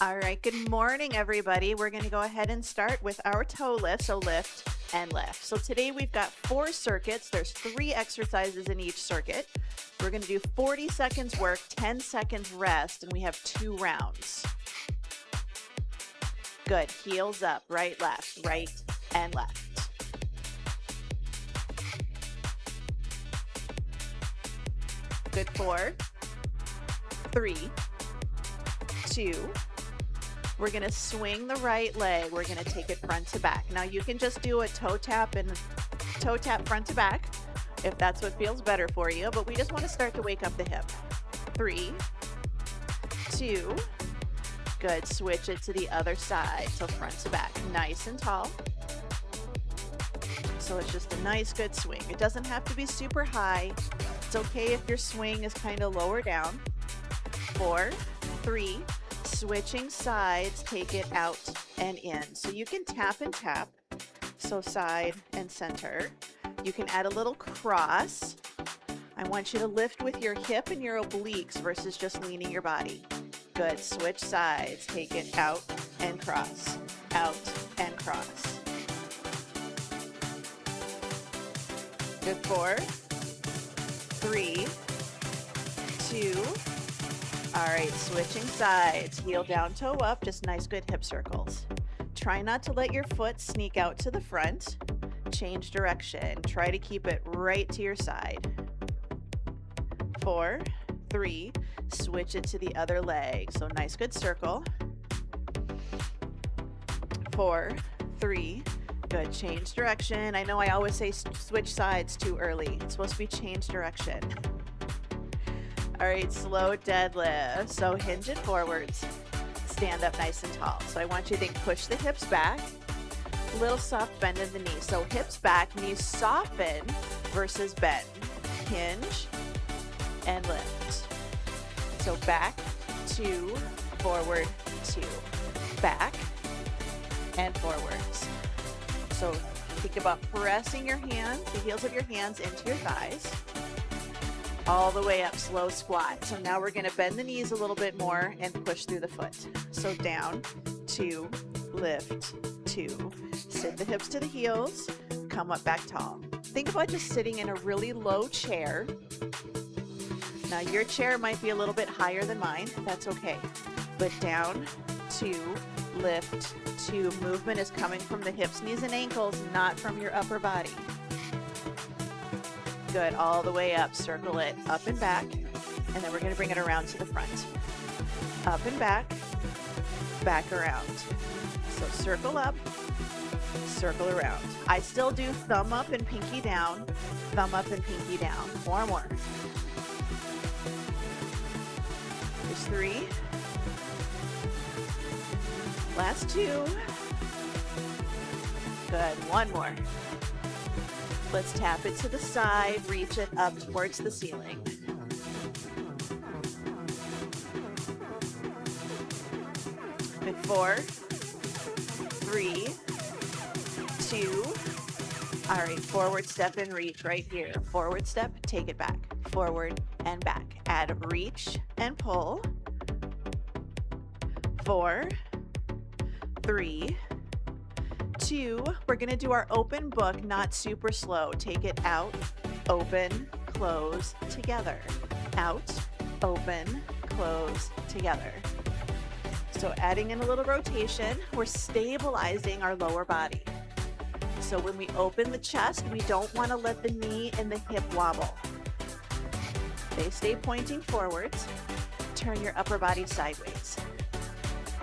All right, good morning, everybody. We're going to go ahead and start with our toe lift, so lift and lift. So today we've got 4 circuits. There's 3 exercises in each circuit. We're going to do 40 seconds work, 10 seconds rest, and we have 2 rounds. Good, heels up, right, and left. Good, 4, 3, 2, we're going to swing the right leg. We're going to take it front to back. Now you can just do a toe tap front to back if that's what feels better for you, but we just want to start to wake up the hip. 3, 2, good. Switch it to the other side. So front to back, nice and tall. So it's just a nice, good swing. It doesn't have to be super high. It's okay if your swing is kind of lower down. 4, 3, switching sides, take it out and in. So you can tap and tap, so side and center. You can add a little cross. I want you to lift with your hip and your obliques versus just leaning your body. Good, switch sides, take it out and cross, out and cross. Good, 4, 3, 2, all right, switching sides, heel down, toe up, just nice, good hip circles. Try not to let your foot sneak out to the front. Change direction. Try to keep it right to your side. 4, 3, switch it to the other leg. So nice, good circle. 4, 3, good, change direction. I know I always say switch sides too early. It's supposed to be change direction. All right, slow deadlift. So hinge it forwards, stand up nice and tall. So I want you to think, push the hips back, little soft bend in the knee. So hips back, knees soften versus bend. Hinge and lift. So back, 2, forward, 2. Back and forwards. So think about pressing your hands, the heels of your hands into your thighs. All the way up, slow squat. So now we're going to bend the knees a little bit more and push through the foot. So down, 2, lift, 2. Sit the hips to the heels, come up back tall. Think about just sitting in a really low chair. Now your chair might be a little bit higher than mine. That's okay. But down, 2, lift, 2. Movement is coming from the hips, knees, and ankles, not from your upper body. Good, all the way up, circle it, up and back, and then we're going to bring it around to the front. Up and back around. So circle up, circle around. I still do thumb up and pinky down, thumb up and pinky down. 4 more. There's 3. Last 2. Good, 1 more. Let's tap it to the side, reach it up towards the ceiling. Good, 4, 3, 2. All right, forward step and reach right here. Forward step, take it back. Forward and back. Add reach and pull. 4, 3, 2, we're going to do our open book, not super slow. Take it out, open, close, together. Out, open, close, together. So adding in a little rotation, we're stabilizing our lower body. So when we open the chest, we don't want to let the knee and the hip wobble. They stay pointing forwards. Turn your upper body sideways.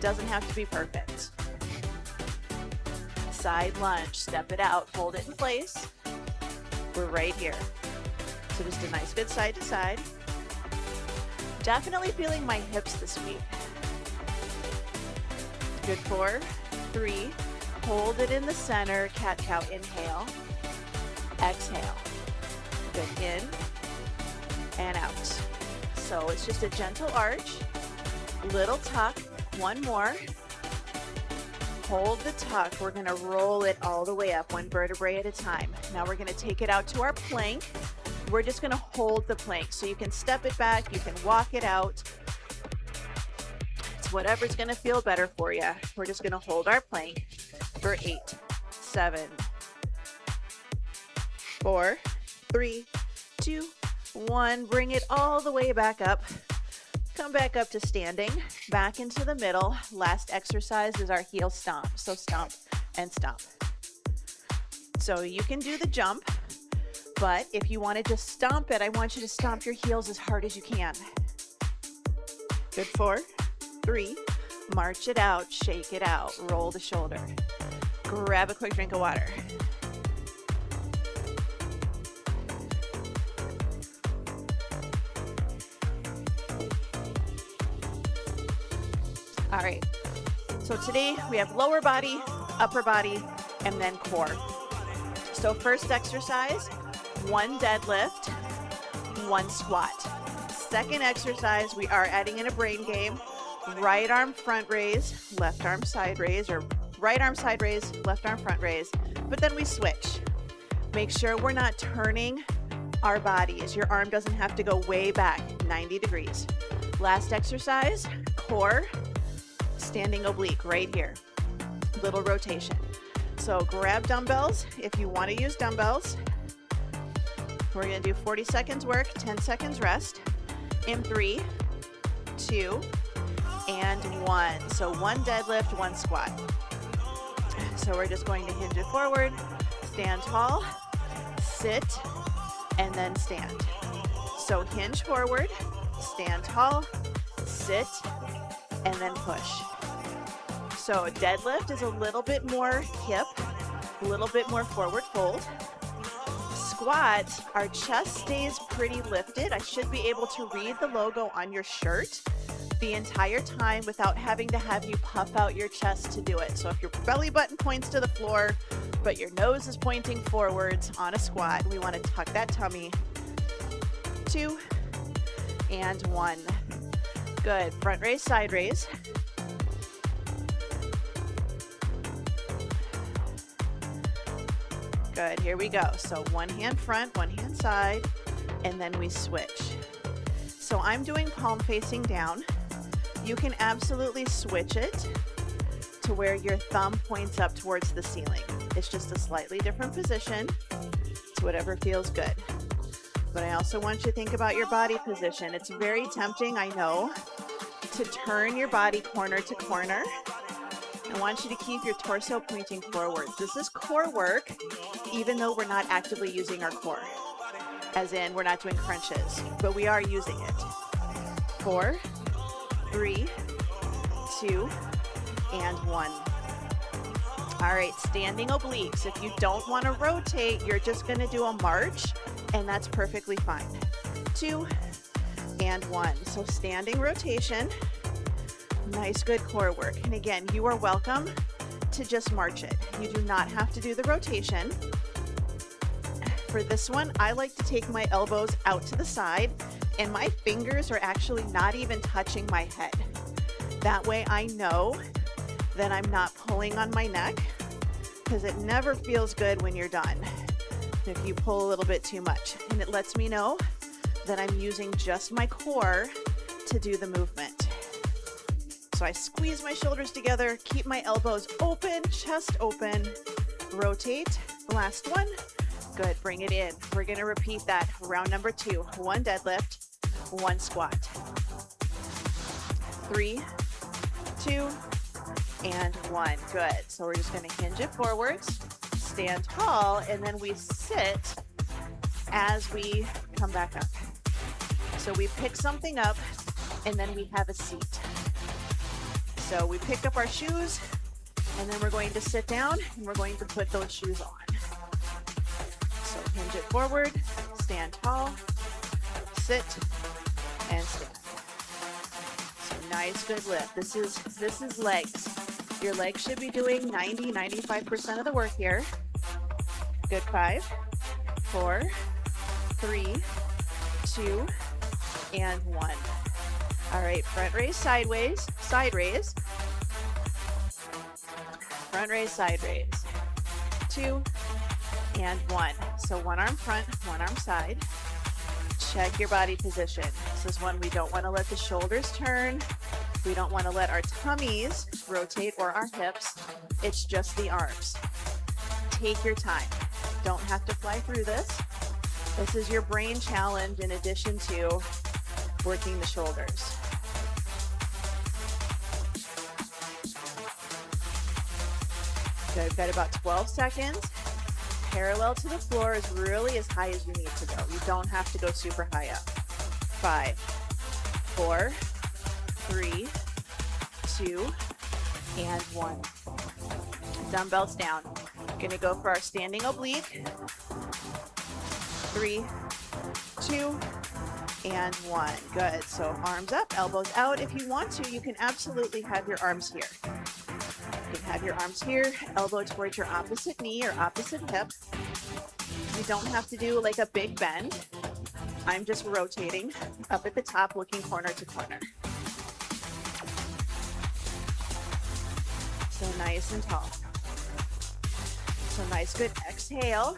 Doesn't have to be perfect. Side lunge, step it out, hold it in place. We're right here. So just a nice good side to side. Definitely feeling my hips this week. Good, 4, 3, hold it in the center, cat-cow, inhale, exhale. Good, in and out. So it's just a gentle arch, little tuck, 1 more. Hold the tuck. We're going to roll it all the way up, 1 vertebrae at a time. Now we're going to take it out to our plank. We're just going to hold the plank. So you can step it back, you can walk it out. It's whatever's gonna feel better for you. We're just gonna hold our plank for 8, 7, 4, 3, 2, 1. Bring it all the way back up. Come back up to standing, back into the middle. Last exercise is our heel stomp. So stomp and stomp. So you can do the jump, but if you want to just stomp it, I want you to stomp your heels as hard as you can. Good. 4, 3, march it out, shake it out, roll the shoulder. Grab a quick drink of water. All right, so today we have lower body, upper body, and then core. So first exercise, 1 deadlift, 1 squat. Second exercise, we are adding in a brain game. Right arm front raise, left arm side raise, or right arm side raise, left arm front raise, but then we switch. Make sure we're not turning our bodies. Your arm doesn't have to go way back, 90 degrees. Last exercise, core, standing oblique right here. Little rotation. So grab dumbbells if you want to use dumbbells. We're going to do 40 seconds work, 10 seconds rest. In 3, 2, and 1. So 1 deadlift, 1 squat. So we're just going to hinge it forward, stand tall, sit, and then stand. So hinge forward, stand tall, sit, and then push. So deadlift is a little bit more hip, a little bit more forward fold. Squat, our chest stays pretty lifted. I should be able to read the logo on your shirt the entire time without having to have you puff out your chest to do it. So if your belly button points to the floor, but your nose is pointing forwards on a squat, we want to tuck that tummy. 2 and 1. Good. Front raise, side raise. Good, here we go. So 1 hand front, 1 hand side, and then we switch. So I'm doing palm facing down. You can absolutely switch it to where your thumb points up towards the ceiling. It's just a slightly different position. It's whatever feels good. But I also want you to think about your body position. It's very tempting, I know, to turn your body corner to corner. I want you to keep your torso pointing forwards. This is core work, even though we're not actively using our core. As in, we're not doing crunches, but we are using it. 4, 3, 2, and 1. All right, standing obliques. If you don't want to rotate, you're just going to do a march, and that's perfectly fine. 2 and 1. So standing rotation. Nice, good core work. And again, you are welcome to just march it. You do not have to do the rotation. For this one, I like to take my elbows out to the side, and my fingers are actually not even touching my head. That way I know that I'm not pulling on my neck, because it never feels good when you're done if you pull a little bit too much. And it lets me know that I'm using just my core to do the movement. So I squeeze my shoulders together, keep my elbows open, chest open, rotate. Last one. Good, bring it in. We're gonna repeat that. Round number 2, 1 deadlift, 1 squat. 3, 2, and 1. Good. So we're just gonna hinge it forwards, stand tall, and then we sit as we come back up. So we pick something up, and then we have a seat. So we pick up our shoes, and then we're going to sit down, and we're going to put those shoes on. So hinge it forward, stand tall, sit, and stand. So nice, good lift. This is legs. Your legs should be doing 90-95% of the work here. Good. 5, 4, 3, 2, and 1. All right, front raise, sideways, side raise. Front raise, side raise. 2 and 1. So 1 arm front, 1 arm side. Check your body position. This is one we don't want to let the shoulders turn. We don't want to let our tummies rotate or our hips. It's just the arms. Take your time. Don't have to fly through this. This is your brain challenge in addition to working the shoulders. So I've got about 12 seconds. Parallel to the floor is really as high as you need to go. You don't have to go super high up. 5, 4, 3, 2, and 1. Dumbbells down. Gonna go for our standing oblique. 3, 2, and 1. Good. So arms up, elbows out. If you want to, you can absolutely have your arms here. You can have your arms here, elbow towards your opposite knee or opposite hip. You don't have to do like a big bend. I'm just rotating up at the top, looking corner to corner. So nice and tall. So nice, good. Exhale.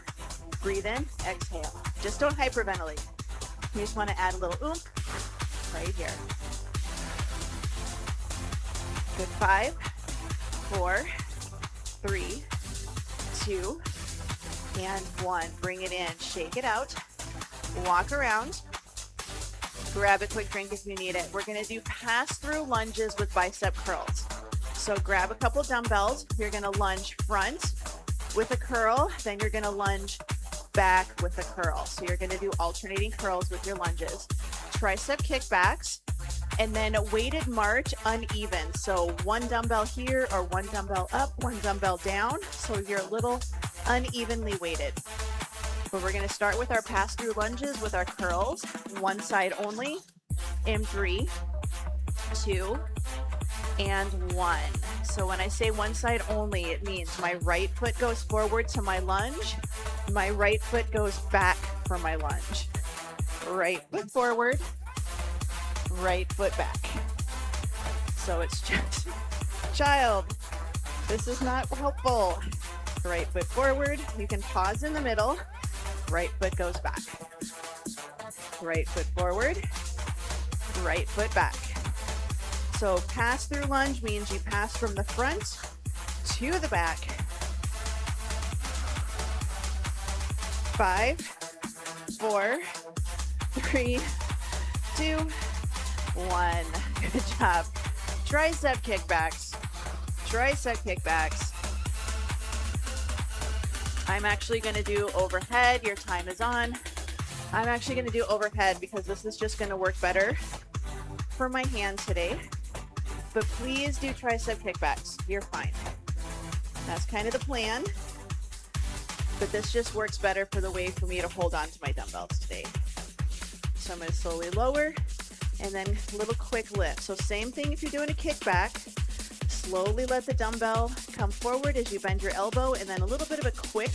Breathe in, exhale. Just don't hyperventilate. You just want to add a little oomph right here. Good. 5, 4, 3, 2, and 1. Bring it in, shake it out, walk around, grab a quick drink if you need it. We're gonna do pass-through lunges with bicep curls. So grab a couple dumbbells. You're gonna lunge front with a curl, then you're gonna lunge back with a curl. So you're gonna do alternating curls with your lunges. Tricep kickbacks, and then a weighted march uneven. So one dumbbell here or one dumbbell up, one dumbbell down. So you're a little unevenly weighted. But we're gonna start with our pass-through lunges with our curls, one side only, in 3, 2, and 1. So when I say one side only, it means my right foot goes forward to my lunge, my right foot goes back for my lunge. Right foot forward, right foot back. So it's just, child, this is not helpful. Right foot forward, you can pause in the middle, right foot goes back. Right foot forward, right foot back. So pass through lunge means you pass from the front to the back. 5, 4, 3, 2, 1. Good job. Tricep kickbacks. Tricep kickbacks. I'm actually going to do overhead. Your time is on. I'm actually going to do overhead because this is just going to work better for my hand today. But please do tricep kickbacks. You're fine. That's kind of the plan. But this just works better for the way for me to hold on to my dumbbells today. So I'm going to slowly lower and then a little quick lift. So same thing if you're doing a kickback. Slowly let the dumbbell come forward as you bend your elbow, and then a little bit of a quick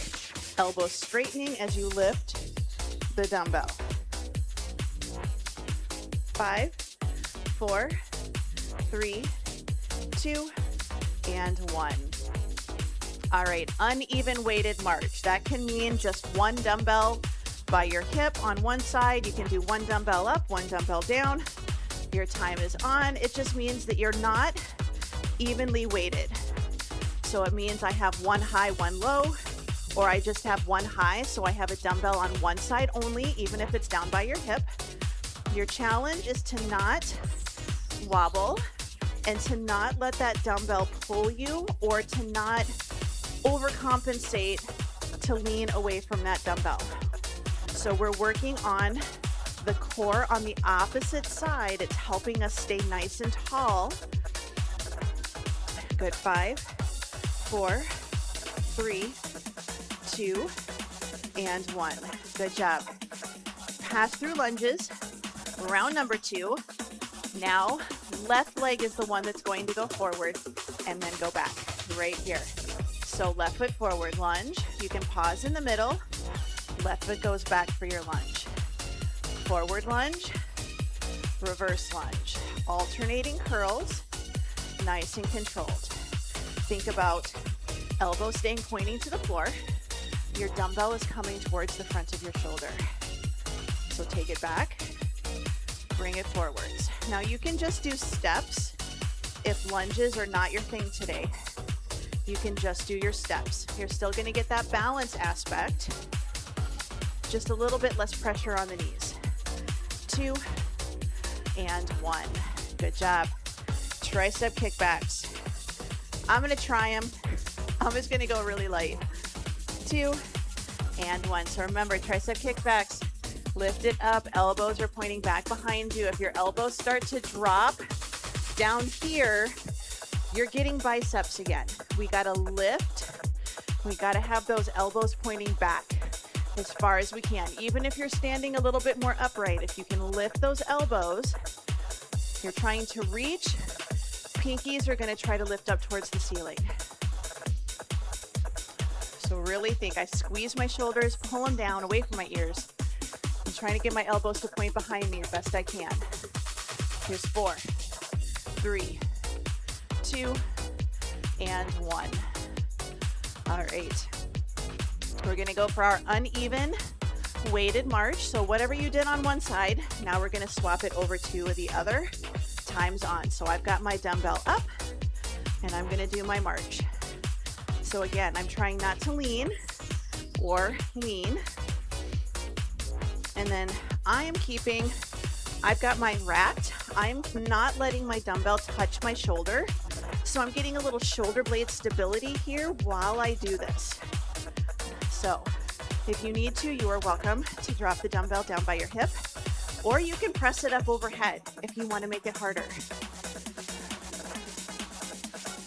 elbow straightening as you lift the dumbbell. 5, 4, 3, 2, and 1. All right, uneven weighted march. That can mean just one dumbbell by your hip on one side. You can do one dumbbell up, one dumbbell down. Your time is on. It just means that you're not evenly weighted. So it means I have one high, one low, or I just have one high, so I have a dumbbell on one side only, even if it's down by your hip. Your challenge is to not wobble and to not let that dumbbell pull you, or to not overcompensate to lean away from that dumbbell. So we're working on the core on the opposite side. It's helping us stay nice and tall. Good. 5, 4, 3, 2, and 1. Good job. Pass through lunges. Round number 2. Now, left leg is the one that's going to go forward and then go back right here. So left foot forward, lunge. You can pause in the middle. Left foot goes back for your lunge. Forward lunge, reverse lunge. Alternating curls, nice and controlled. Think about elbow staying pointing to the floor. Your dumbbell is coming towards the front of your shoulder. So take it back, bring it forwards. Now you can just do steps If lunges are not your thing today, you can just do your steps. You're still going to get that balance aspect, just a little bit less pressure on the knees. 2 and 1. Good job. Tricep kickbacks. I'm going to try them. I'm just going to go really light. 2 and 1. So remember, tricep kickbacks. Lift it up. Elbows are pointing back behind you. If your elbows start to drop down here, you're getting biceps again. We got to lift. We got to have those elbows pointing back as far as we can. Even if you're standing a little bit more upright, if you can lift those elbows, you're trying to reach. Pinkies are going to try to lift up towards the ceiling. So really think. I squeeze my shoulders, pull them down away from my ears. I'm trying to get my elbows to point behind me as best I can. Here's 4, 3, 2, and 1. All right. We're going to go for our uneven weighted march. So whatever you did on one side, now we're going to swap it over to the other. Times on. So I've got my dumbbell up and I'm going to do my march. So again, I'm trying not to lean or lean. And then I've got mine racked. I'm not letting my dumbbell touch my shoulder. So I'm getting a little shoulder blade stability here while I do this. So if you need to, you are welcome to drop the dumbbell down by your hip, or you can press it up overhead if you want to make it harder.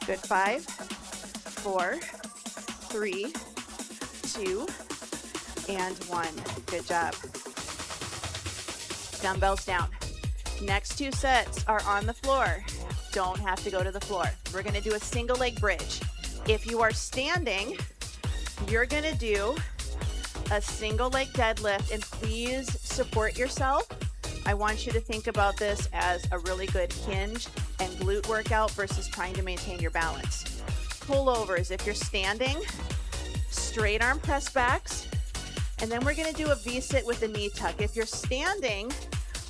Good. 5, 4, 3, 2, and 1. Good job. Dumbbells down. Next 2 sets are on the floor. Don't have to go to the floor. We're going to do a single leg bridge. If you are standing, you're going to do a single leg deadlift, and please support yourself. I want you to think about this as a really good hinge and glute workout versus trying to maintain your balance. Pullovers, if you're standing, straight arm press backs, and then we're going to do a V-sit with a knee tuck. If you're standing,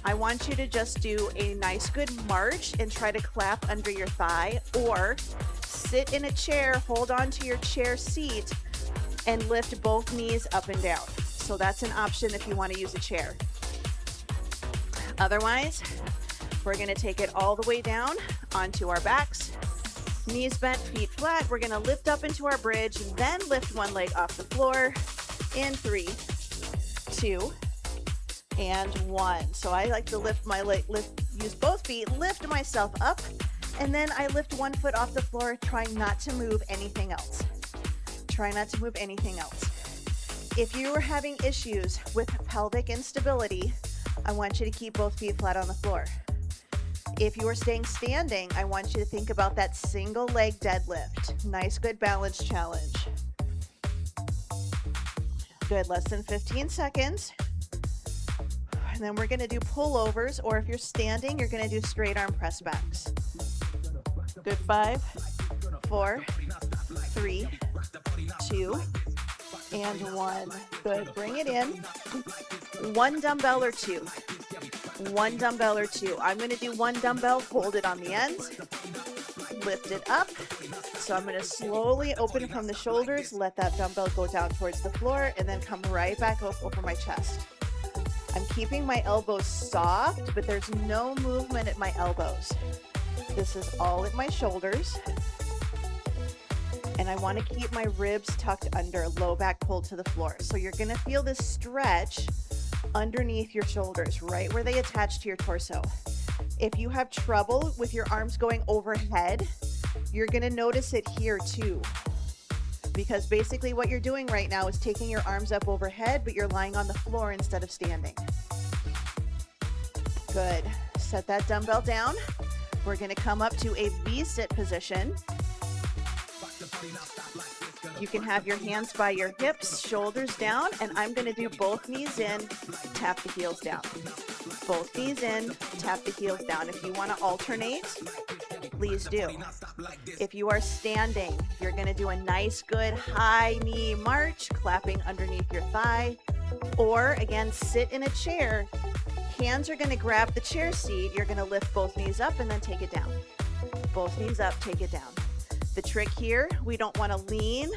I want you to just do a nice good march and try to clap under your thigh, or sit in a chair, hold on to your chair seat, and lift both knees up and down. So that's an option if you want to use a chair. Otherwise, we're going to take it all the way down onto our backs. Knees bent, feet flat. We're going to lift up into our bridge, then lift one leg off the floor in 3, 2, and 1. So I like to lift my leg, use both feet, lift myself up, and then I lift one foot off the floor, trying not to move anything else. Try not to move anything else. If you are having issues with pelvic instability, I want you to keep both feet flat on the floor. If you are staying standing, I want you to think about that single leg deadlift. Nice, good balance challenge. Good, less than 15 seconds. And then we're going to do pullovers, or if you're standing, you're going to do straight arm press backs. Good. 5, 4, 3, 2, and 1. Good. Bring it in. 1 dumbbell or 2. 1 dumbbell or 2. I'm going to do 1 dumbbell, hold it on the ends, lift it up. So I'm going to slowly open from the shoulders, let that dumbbell go down towards the floor, and then come right back up over my chest. I'm keeping my elbows soft, but there's no movement at my elbows. This is all at my shoulders. And I want to keep my ribs tucked under, low back pulled to the floor. So you're going to feel this stretch underneath your shoulders, right where they attach to your torso. If you have trouble with your arms going overhead, you're going to notice it here too. Because basically what you're doing right now is taking your arms up overhead, but you're lying on the floor instead of standing. Good. Set that dumbbell down. We're going to come up to a V-sit position. You can have your hands by your hips, shoulders down, and I'm going to do both knees in, tap the heels down. Both knees in, tap the heels down. If you want to alternate, please do. If you are standing, you're going to do a nice, good high knee march, clapping underneath your thigh. Or again, sit in a chair. Hands are going to grab the chair seat. You're going to lift both knees up and then take it down. Both knees up, take it down. The trick here, we don't want to lean.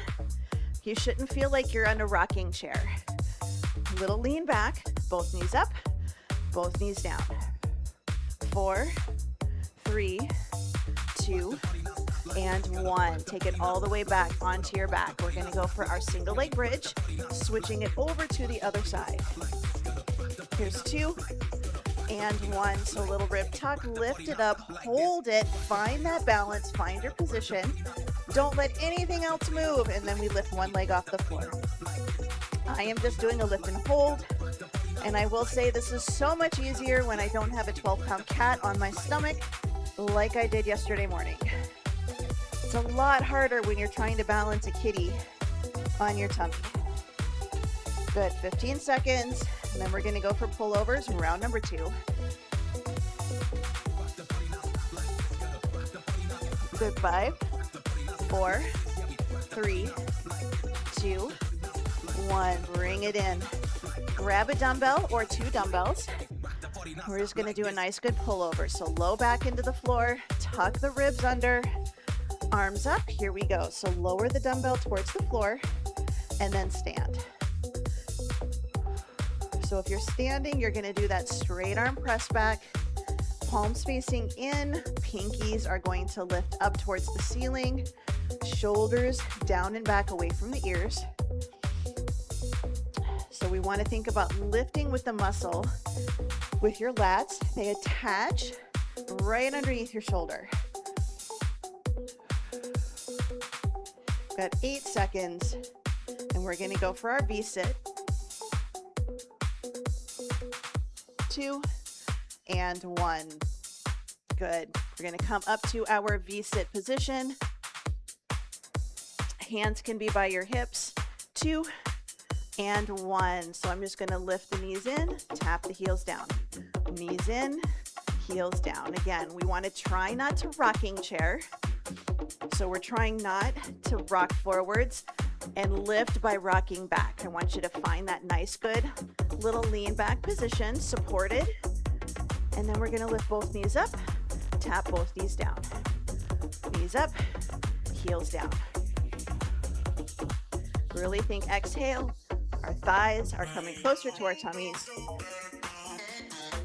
You shouldn't feel like you're on a rocking chair. A little lean back, both knees up, both knees down. 4, 3, 2, and 1. Take it all the way back onto your back. We're going to go for our single leg bridge, switching it over to the other side. Here's 2 and 1. So a little rib tuck, lift it up, hold it, find that balance, find your position. Don't let anything else move, and then we lift one leg off the floor. I am just doing a lift and hold, and I will say this is so much easier when I don't have a 12-pound cat on my stomach like I did yesterday morning. It's a lot harder when you're trying to balance a kitty on your tummy. Good, 15 seconds, and then we're gonna go for pullovers in round number 2. Good, 5, 4, 3, 2, 1. Bring it in. Grab a dumbbell or 2 dumbbells. We're just gonna do a nice good pullover. So low back into the floor, tuck the ribs under, arms up, here we go. So lower the dumbbell towards the floor and then stand. So if you're standing, you're gonna do that straight arm press back, palms facing in, pinkies are going to lift up towards the ceiling, shoulders down and back away from the ears. So we want to think about lifting with the muscle with your lats. They attach right underneath your shoulder. Got 8 seconds, and we're going to go for our V-sit. 2 and 1. Good. We're going to come up to our V-sit position. Hands can be by your hips. 2 and 1. So I'm just going to lift the knees in, tap the heels down. Knees in, heels down. Again, we want to try not to rocking chair. So we're trying not to rock forwards and lift by rocking back. I want you to find that nice, good little lean back position, supported. And then we're going to lift both knees up, tap both knees down. Knees up, heels down. Really think exhale. Our thighs are coming closer to our tummies.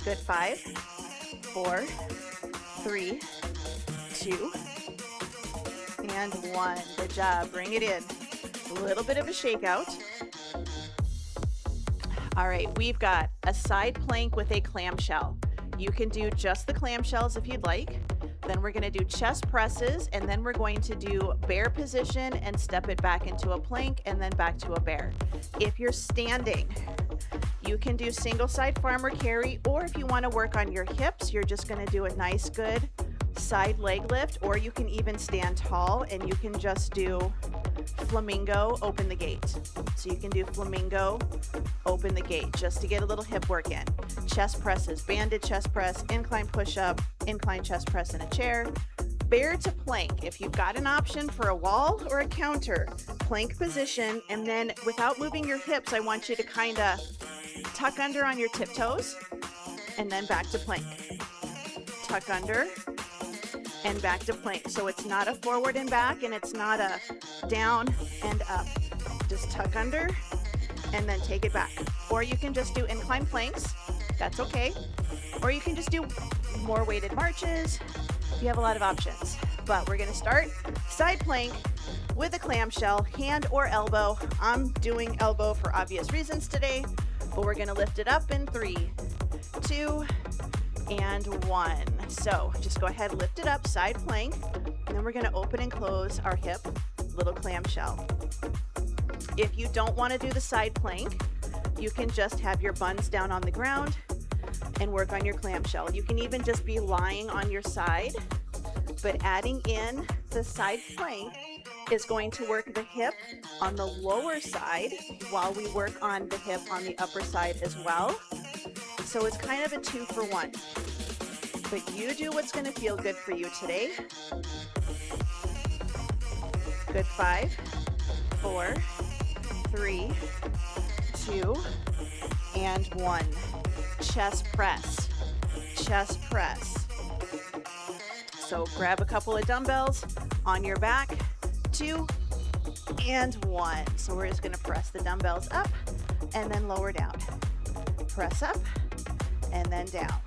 Good, 5, 4, 3, 2, and 1. Good job, bring it in. A little bit of a shakeout. All right, we've got a side plank with a clamshell. You can do just the clamshells if you'd like. Then we're gonna do chest presses, and then we're going to do bear position and step it back into a plank and then back to a bear. If you're standing, you can do single side farmer carry, or if you wanna work on your hips, you're just gonna do a nice good side leg lift, or you can even stand tall and you can just do flamingo, open the gate. So you can do flamingo, open the gate, just to get a little hip work in. Chest presses, banded chest press, incline push-up, incline chest press in a chair. Bear to plank. If you've got an option for a wall or a counter, plank position, and then without moving your hips, I want you to kind of tuck under on your tiptoes, and then back to plank. Tuck under, and back to plank. So it's not a forward and back, and it's not a down and up. Just tuck under and then take it back. Or you can just do incline planks. That's okay. Or you can just do more weighted marches. You have a lot of options. But we're gonna start side plank with a clamshell, hand or elbow. I'm doing elbow for obvious reasons today, but we're gonna lift it up in 3, 2, and 1. So just go ahead, lift it up, side plank, and then we're gonna open and close our hip, little clamshell. If you don't wanna do the side plank, you can just have your buns down on the ground and work on your clamshell. You can even just be lying on your side, but adding in the side plank is going to work the hip on the lower side while we work on the hip on the upper side as well. So it's kind of a 2-for-1. But you do what's going to feel good for you today. Good, 5, 4, 3, 2, and 1. Chest press, chest press. So grab a couple of dumbbells on your back, 2 and 1. So we're just gonna press the dumbbells up and then lower down. Press up and then down.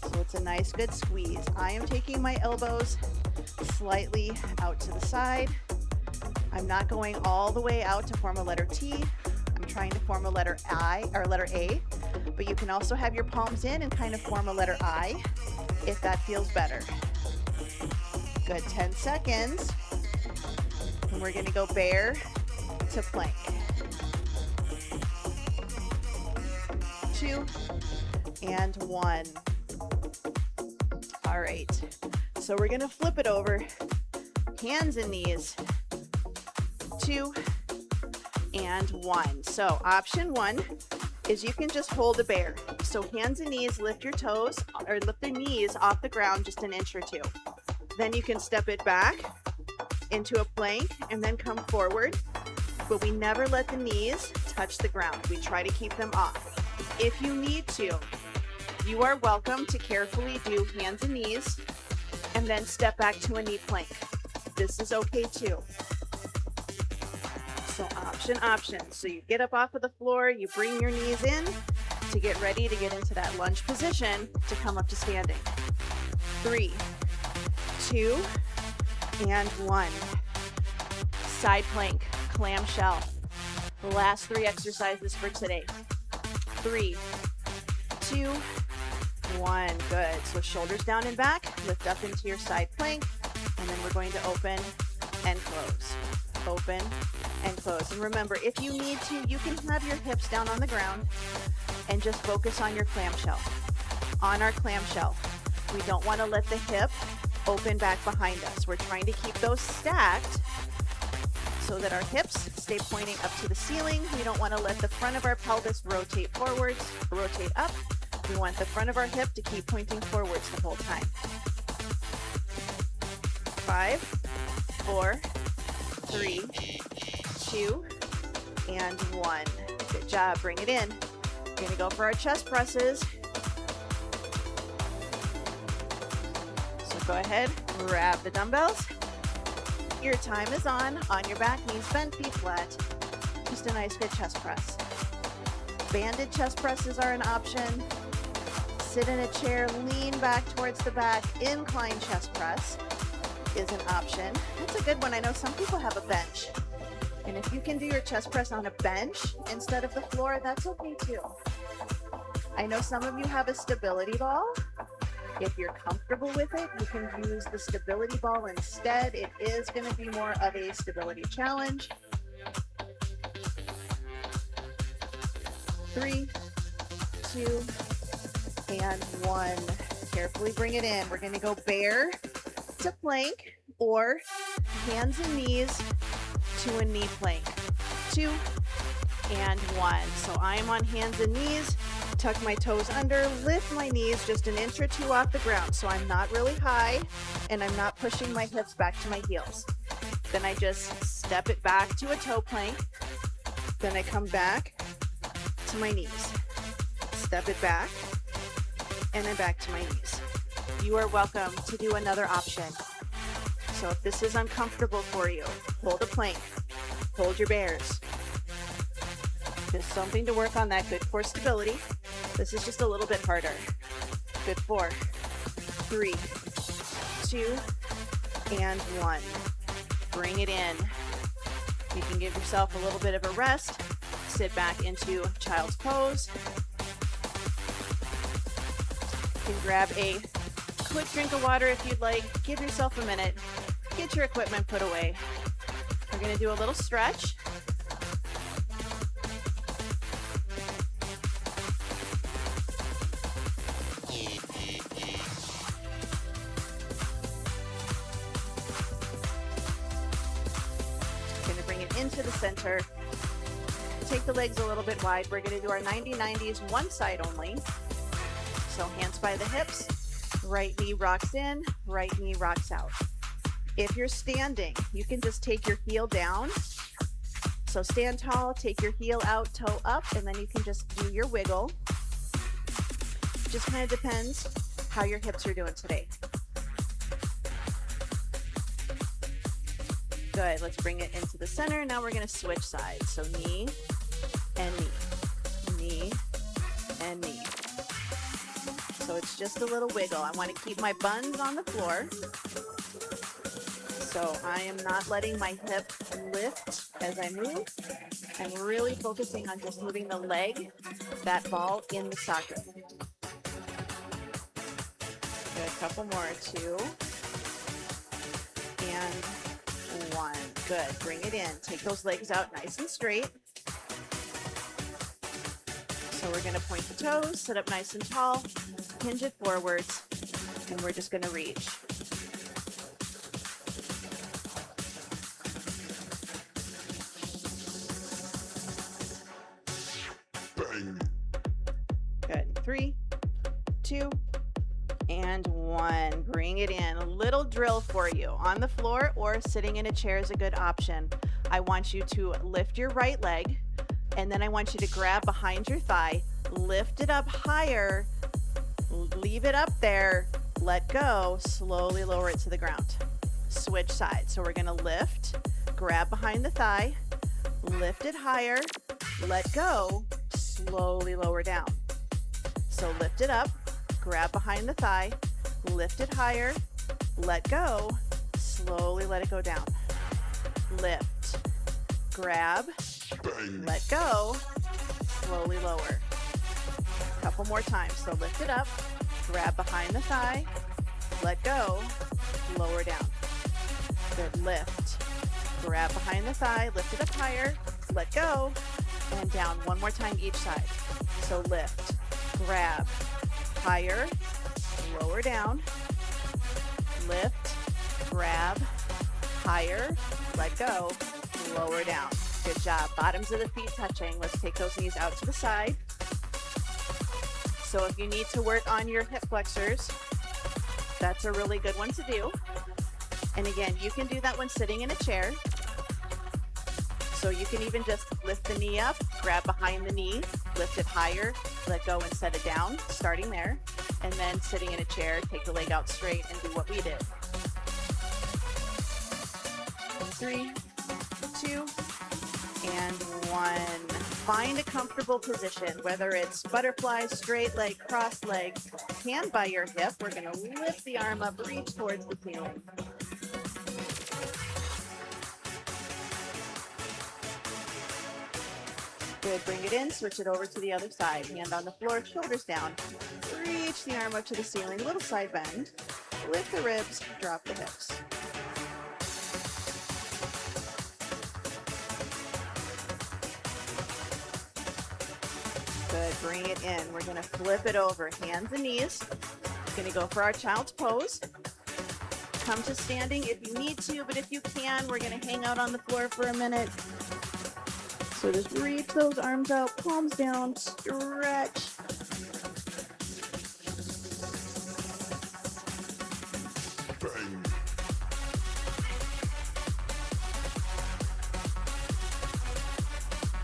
So it's a nice good squeeze. I am taking my elbows slightly out to the side. I'm not going all the way out to form a letter T. I'm trying to form a letter I or letter A, but you can also have your palms in and kind of form a letter I if that feels better. Good, 10 seconds. And we're gonna go bear to plank. 2 and 1. All right, so we're gonna flip it over, hands and knees, 2 and 1. So option 1 is you can just hold a bear. So hands and knees, lift your toes or lift the knees off the ground just an inch or 2. Then you can step it back into a plank and then come forward, but we never let the knees touch the ground. We try to keep them off. If you need to, you are welcome to carefully do hands and knees and then step back to a knee plank. This is okay too. So option. So you get up off of the floor, you bring your knees in to get ready to get into that lunge position to come up to standing. 3, 2, and 1. Side plank, clamshell. The last 3 exercises for today. 3, 2, 1. Good. So shoulders down and back, lift up into your side plank, and then we're going to open and close. Open and close. And remember, if you need to, you can have your hips down on the ground and just focus on your clamshell. On our clamshell, we don't want to let the hip open back behind us. We're trying to keep those stacked so that our hips stay pointing up to the ceiling. We don't want to let the front of our pelvis rotate forwards, rotate up. We want the front of our hip to keep pointing forwards the whole time. 5, 4, 3, 2, and 1. Good job. Bring it in. We're going to go for our chest presses. So go ahead, grab the dumbbells. Your time is on your back, knees bent, feet flat. Just a nice good chest press. Banded chest presses are an option. Sit in a chair, lean back towards the back. Incline chest press is an option. That's a good one. I know some people have a bench. And if you can do your chest press on a bench instead of the floor, that's okay too. I know some of you have a stability ball. If you're comfortable with it, you can use the stability ball instead. It is going to be more of a stability challenge. 3, 2, and 1. Carefully bring it in. We're going to go bear to plank or hands and knees to a knee plank. 2 and 1. So I am on hands and knees. Tuck my toes under, lift my knees just an inch or 2 off the ground. So I'm not really high and I'm not pushing my hips back to my heels. Then I just step it back to a toe plank. Then I come back to my knees. Step it back and then back to my knees. You are welcome to do another option. So if this is uncomfortable for you, hold a plank, hold your bears. Just something to work on that good core stability. This is just a little bit harder. Good. 4, 3, 2, and 1. Bring it in. You can give yourself a little bit of a rest. Sit back into child's pose. You can grab a quick drink of water if you'd like. Give yourself a minute. Get your equipment put away. We're going to do a little stretch. Into the center. Take the legs a little bit wide. We're going to do our 90-90s, one side only. So hands by the hips, right knee rocks in, right knee rocks out. If you're standing, you can just take your heel down. So stand tall, take your heel out, toe up, and then you can just do your wiggle. Just kind of depends how your hips are doing today. Good, let's bring it into the center. Now we're gonna switch sides. So knee and knee, knee and knee. So it's just a little wiggle. I wanna keep my buns on the floor. So I am not letting my hip lift as I move. I'm really focusing on just moving the leg, that ball in the socket. Good, a couple more, 2 and 1. Good, bring it in. Take those legs out nice and straight. So we're gonna point the toes, sit up nice and tall, hinge it forwards, and we're just gonna reach. Good, 3, 2, and 1. Bring it in. A little drill for you. On the floor or sitting in a chair is a good option. I want you to lift your right leg, and then I want you to grab behind your thigh, lift it up higher, leave it up there, let go, slowly lower it to the ground. Switch sides. So we're going to lift, grab behind the thigh, lift it higher, let go, slowly lower down. So lift it up, grab behind the thigh, lift it higher, let go, slowly let it go down. Lift, grab, let go, slowly lower. Couple more times. So lift it up, grab behind the thigh, let go, lower down. Good, lift, grab behind the thigh, lift it up higher, let go, and down. One more time each side. So lift, grab, higher, lower down, lift, grab, higher, let go, lower down. Good job. Bottoms of the feet touching. Let's take those knees out to the side. So if you need to work on your hip flexors, that's a really good one to do. And again, you can do that when sitting in a chair. So you can even just lift the knee up, grab behind the knee, lift it higher, let go and set it down, starting there. And then sitting in a chair, take the leg out straight and do what we did. 3, 2, and 1. Find a comfortable position, whether it's butterfly, straight leg, cross leg, hand by your hip. We're going to lift the arm up, reach towards the ceiling. Good, bring it in, switch it over to the other side. Hand on the floor, shoulders down. Reach the arm up to the ceiling, little side bend. Lift the ribs, drop the hips. Good, bring it in. We're gonna flip it over, hands and knees. Gonna go for our child's pose. Come to standing if you need to, but if you can, we're gonna hang out on the floor for a minute. So just reach those arms out, palms down, stretch.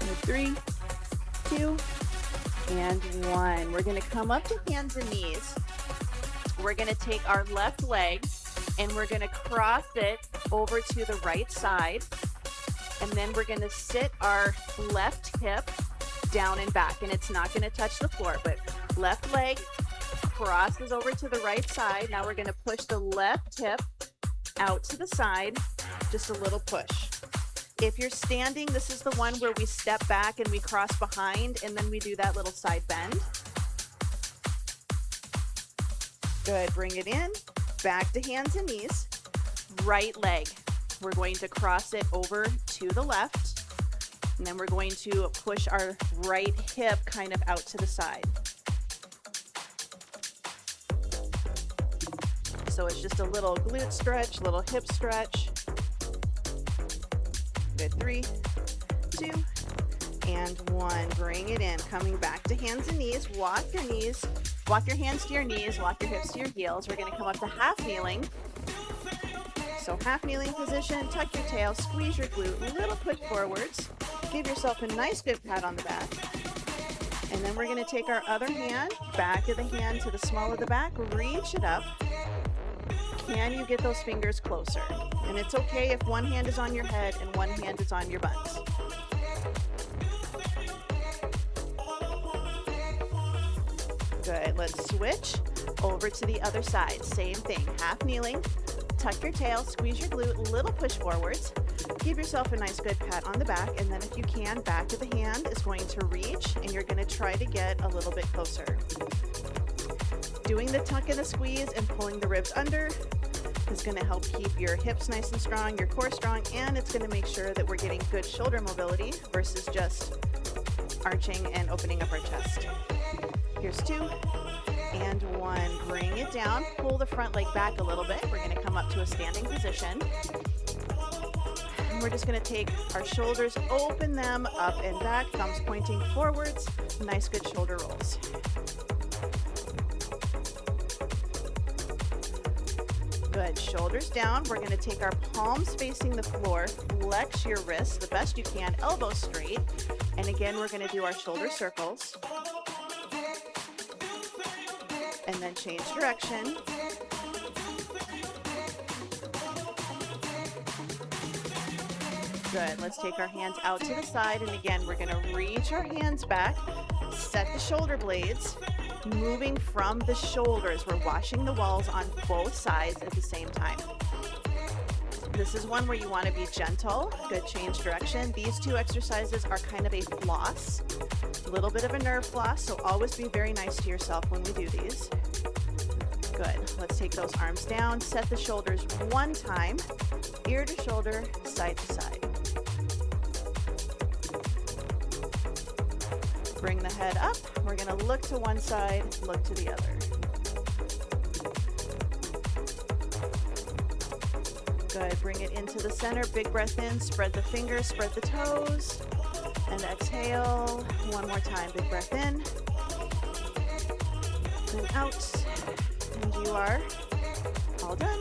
And 3, 2, and 1. We're going to come up to hands and knees. We're going to take our left leg and we're going to cross it over to the right side. And then we're going to sit our left hip down and back. And it's not going to touch the floor, but left leg crosses over to the right side. Now we're going to push the left hip out to the side, just a little push. If you're standing, this is the one where we step back and we cross behind, and then we do that little side bend. Good, bring it in, back to hands and knees. Right leg, we're going to cross it over to the left, and then we're going to push our right hip kind of out to the side. So it's just a little glute stretch, little hip stretch. Good, 3, 2, and 1. Bring it in, coming back to hands and knees. Walk your knees, walk your hands to your knees, walk your hips to your heels. We're gonna come up to half kneeling. So half kneeling position, tuck your tail, squeeze your glute, a little push forwards. Give yourself a nice good pat on the back. And then we're going to take our other hand, back of the hand to the small of the back, reach it up. Can you get those fingers closer? And it's okay if one hand is on your head and one hand is on your butt. Good, let's switch over to the other side. Same thing, half kneeling, tuck your tail, squeeze your glute, little push forwards. Give yourself a nice good pat on the back, and then if you can, back of the hand is going to reach, and you're going to try to get a little bit closer. Doing the tuck and the squeeze and pulling the ribs under is going to help keep your hips nice and strong, your core strong, and it's going to make sure that we're getting good shoulder mobility versus just arching and opening up our chest. Here's 2 and 1. Bring it down, pull the front leg back a little bit. We're going to come up to a standing position. And we're just going to take our shoulders, open them up and back, thumbs pointing forwards. Nice good shoulder rolls. Good, shoulders down. We're going to take our palms facing the floor, flex your wrists the best you can, elbows straight. And again, we're going to do our shoulder circles. And then change direction. Good, let's take our hands out to the side, and again, we're gonna reach our hands back, set the shoulder blades, moving from the shoulders. We're washing the walls on both sides at the same time. This is one where you wanna be gentle. Good, change direction. These 2 exercises are kind of a floss, a little bit of a nerve floss, so always be very nice to yourself when we do these. Good, let's take those arms down, set the shoulders one time, ear to shoulder, side to side. Bring the head up. We're going to look to one side, look to the other. Good, bring it into the center, big breath in, spread the fingers, spread the toes, and exhale. One more time, big breath in, and out, and you are all done.